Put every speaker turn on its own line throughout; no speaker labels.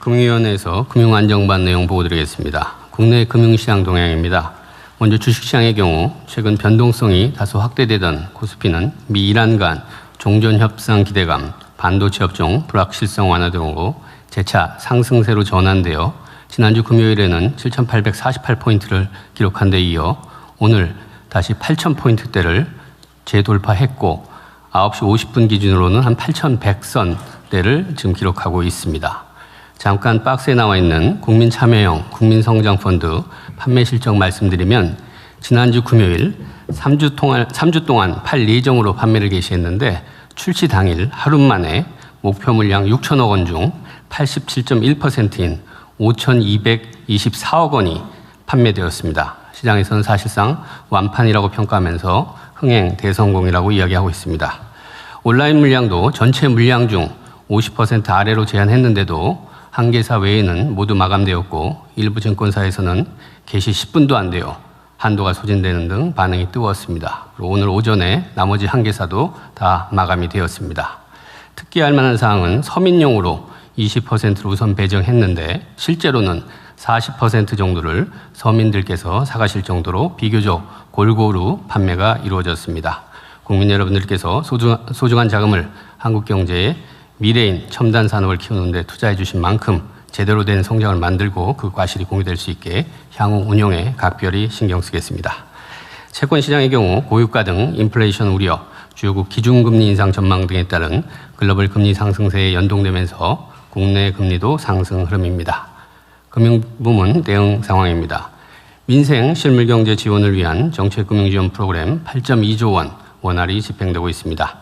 금융위원회에서 금융안정반 내용 보고드리겠습니다. 국내 금융시장 동향입니다. 먼저 주식시장의 경우 최근 변동성이 다소 확대되던 코스피는 미 이란 간 종전협상 기대감, 반도체 업종 불확실성 완화 등으로 재차 상승세로 전환되어 지난주 금요일에는 7,848포인트를 기록한 데 이어 오늘 다시 8,000포인트대를 재돌파했고 9시 50분 기준으로는 한 8,100선대를 지금 기록하고 있습니다. 잠깐 박스에 나와 있는 국민참여형 국민성장펀드 판매 실적 말씀드리면 지난주 금요일 3주 동안 팔 예정으로 판매를 개시했는데 출시 당일 하루 만에 목표 물량 6천억 원 중 87.1%인 5,224억 원이 판매되었습니다. 시장에서는 사실상 완판이라고 평가하면서 흥행 대성공이라고 이야기하고 있습니다. 온라인 물량도 전체 물량 중 50% 아래로 제한했는데도 한 개사 외에는 모두 마감되었고 일부 증권사에서는 개시 10분도 안 되어 한도가 소진되는 등 반응이 뜨거웠습니다. 오늘 오전에 나머지 한 개사도 다 마감이 되었습니다. 특기할 만한 사항은 서민용으로 20%를 우선 배정했는데 실제로는 40% 정도를 서민들께서 사가실 정도로 비교적 골고루 판매가 이루어졌습니다. 국민 여러분들께서 소중한 자금을 한국 경제에 미래인 첨단 산업을 키우는 데 투자해 주신 만큼 제대로 된 성장을 만들고 그 과실이 공유될 수 있게 향후 운용에 각별히 신경 쓰겠습니다. 채권 시장의 경우 고유가 등 인플레이션 우려, 주요국 기준금리 인상 전망 등에 따른 글로벌 금리 상승세에 연동되면서 국내 금리도 상승 흐름입니다. 금융부문 대응 상황입니다. 민생 실물경제 지원을 위한 정책금융지원 프로그램 8.2조 원 원활히 집행되고 있습니다.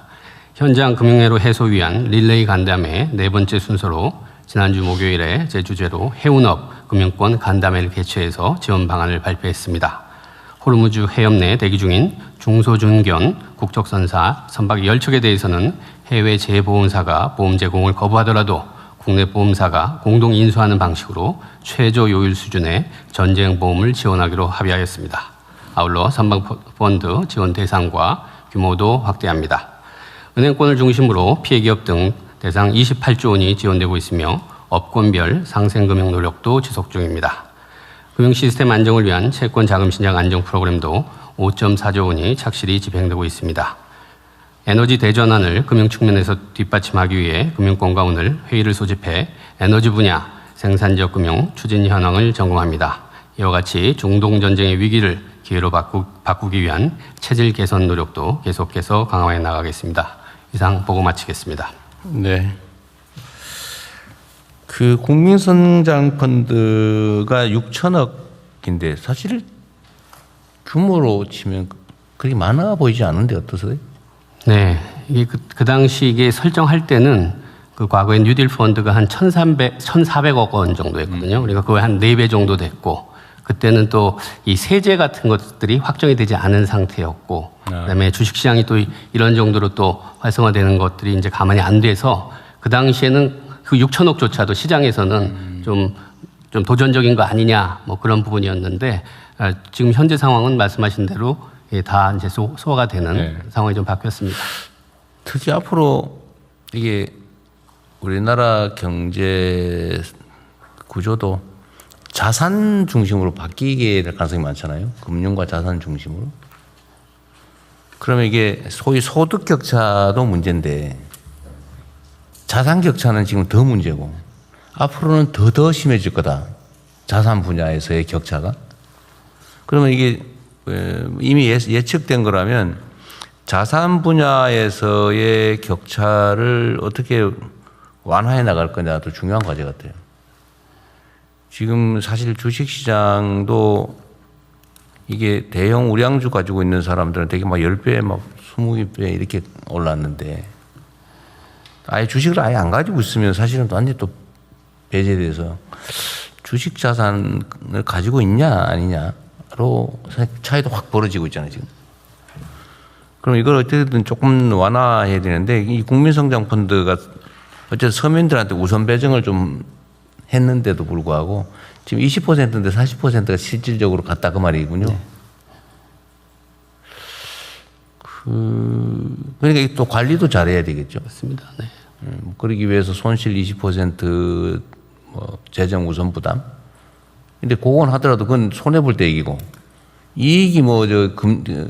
현장 금융회로 해소 위한 릴레이 간담회 네 번째 순서로 지난주 목요일에 제 주제로 해운업 금융권 간담회를 개최해서 지원 방안을 발표했습니다. 호르무즈 해협 내 대기 중인 중소중견 국적선사 선박 10척에 대해서는 해외 재보험사가 보험 제공을 거부하더라도 국내 보험사가 공동 인수하는 방식으로 최저 요율 수준의 전쟁 보험을 지원하기로 합의하였습니다. 아울러 선박펀드 지원 대상과 규모도 확대합니다. 은행권을 중심으로 피해기업 등 대상 28조 원이 지원되고 있으며 업권별 상생금융 노력도 지속 중입니다. 금융시스템 안정을 위한 채권 자금 신장 안정 프로그램도 5.4조 원이 착실히 집행되고 있습니다. 에너지 대전환을 금융 측면에서 뒷받침하기 위해 금융권과 오늘 회의를 소집해 에너지 분야 생산지역 금융 추진 현황을 점검합니다. 이와 같이 중동 전쟁의 위기를 기회로 바꾸기 위한 체질 개선 노력도 계속해서 강화해 나가겠습니다. 이상 보고 마치겠습니다.
네. 그 국민성장펀드가 6천억인데 사실 규모로 치면 그렇게 많아 보이지 않은데 어떠세요?
네. 이게 그 당시 이게 설정할 때는 그 과거에 뉴딜 펀드가 한 1,400억 원 정도 했거든요. 그러니까 그거 한 4배 정도 됐고 그때는 또 이 세제 같은 것들이 확정이 되지 않은 상태였고 그다음에 주식시장이 또 이런 정도로 또 활성화되는 것들이 이제 가만히 안 돼서 그 당시에는 그 6천억조차도 시장에서는 좀 도전적인 거 아니냐 뭐 그런 부분이었는데 지금 현재 상황은 말씀하신 대로 다 이제 소화가 되는 상황이 좀 바뀌었습니다.
특히 앞으로 이게 우리나라 경제 구조도 자산 중심으로 바뀌게 될 가능성이 많잖아요. 금융과 자산 중심으로. 그러면 이게 소위 소득 격차도 문제인데 자산 격차는 지금 더 문제고 앞으로는 더 심해질 거다. 자산 분야에서의 격차가. 그러면 이게 이미 예측된 거라면 자산 분야에서의 격차를 어떻게 완화해 나갈 거냐도 중요한 과제 같아요. 지금 사실 주식시장도 이게 대형 우량주 가지고 있는 사람들은 되게 막 10배, 막 20배 이렇게 올랐는데 아예 주식을 아예 안 가지고 있으면 사실은 완전히 또 배제돼서 주식 자산을 가지고 있냐 아니냐로 차이도 확 벌어지고 있잖아요, 지금. 그럼 이걸 어떻게든 조금 완화해야 되는데 이 국민성장펀드가 어쨌든 서민들한테 우선 배정을 좀 했는데도 불구하고 지금 20%인데 40%가 실질적으로 갔다 그 말이군요. 네. 그러니까 또 관리도 잘해야 되겠죠.
맞습니다. 네.
그러기 위해서 손실 20% 뭐 재정 우선 부담. 근데 그건 하더라도 그건 손해 볼 때 얘기고 이익이 뭐 저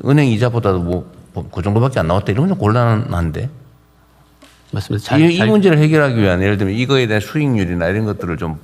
은행 이자보다도 뭐 그 정도밖에 안 나왔다 이러면 좀 곤란한데.
맞습니다.
이 문제를 해결하기 위한 예를 들면 이거에 대한 수익률이나 이런 것들을 좀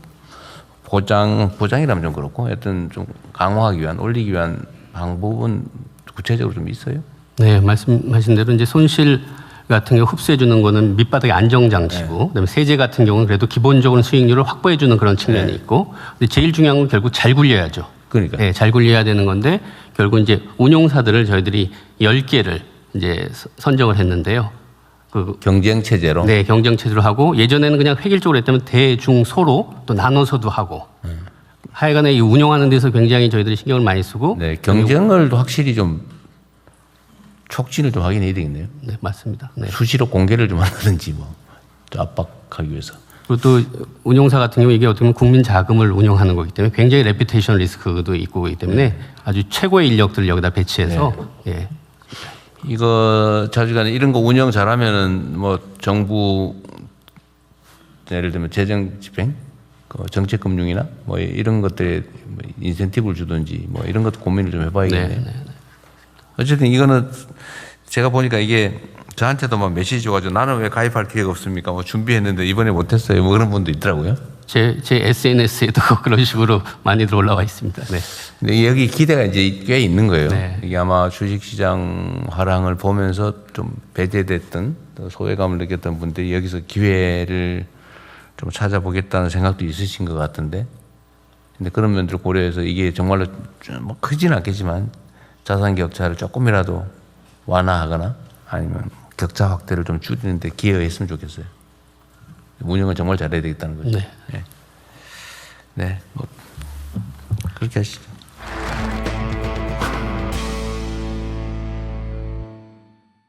보장이라면 좀 그렇고 하여튼 좀 강화하기 위한 올리기 위한 방법은 구체적으로 좀 있어요?
네, 말씀하신 대로 이제 손실 같은 경우 흡수해 주는 거는 밑바닥의 안정 장치고, 그다음에 세제 같은 경우는 그래도 기본적으로 수익률을 확보해 주는 그런 측면이 있고, 근데 제일 중요한 건 결국 잘 굴려야죠.
그러니까.
네, 잘 굴려야 되는 건데 결국 이제 운용사들을 저희들이 10개를 이제 선정을 했는데요. 그
경쟁 체제로.
네, 경쟁 체제로 하고 예전에는 그냥 획일적으로 했다면 대중소로 또 나눠서도 하고. 하여간에 이 운영하는 데서 굉장히 저희들이 신경을 많이 쓰고.
네, 경쟁을 확실히 좀 촉진을 좀 하긴 해야 되겠네요.
네, 맞습니다. 네.
수시로 공개를 좀 한다든지 뭐 좀 압박하기 위해서.
그리고 또 운용사 같은 경우 이게 어떻게 보면 국민 자금을 운영하는 거기 때문에 굉장히 레피테이션 리스크도 있고 그렇기 때문에 아주 최고의 인력들을 여기다 배치해서 예.
이거 자주간에 이런 거 운영 잘하면은 뭐 정부 예를 들면 재정 집행, 그 정책 금융이나 뭐 이런 것들에 뭐 인센티브를 주든지 뭐 이런 것도 고민을 좀 해봐야겠네요. 어쨌든 이거는 제가 보니까 이게 저한테도 막 메시지 줘가지고 나는 왜 가입할 기회가 없습니까? 뭐 준비했는데 이번에 못했어요. 뭐 그런 분도 있더라고요.
제 SNS에도 그런 식으로 많이들 올라와 있습니다. 네.
근데 여기 기대가 이제 꽤 있는 거예요.
네.
이게 아마 주식시장 화랑을 보면서 좀 배제됐던 또 소외감을 느꼈던 분들이 여기서 기회를 좀 찾아보겠다는 생각도 있으신 것 같은데. 근데 그런 면들을 고려해서 이게 정말로 뭐 크지는 않겠지만 자산 격차를 조금이라도 완화하거나 아니면 격차 확대를 좀 줄이는데 기여했으면 좋겠어요. 운영은 정말 잘해야 되겠다는 거죠.
네.
네. 네. 뭐 그렇게 하시죠.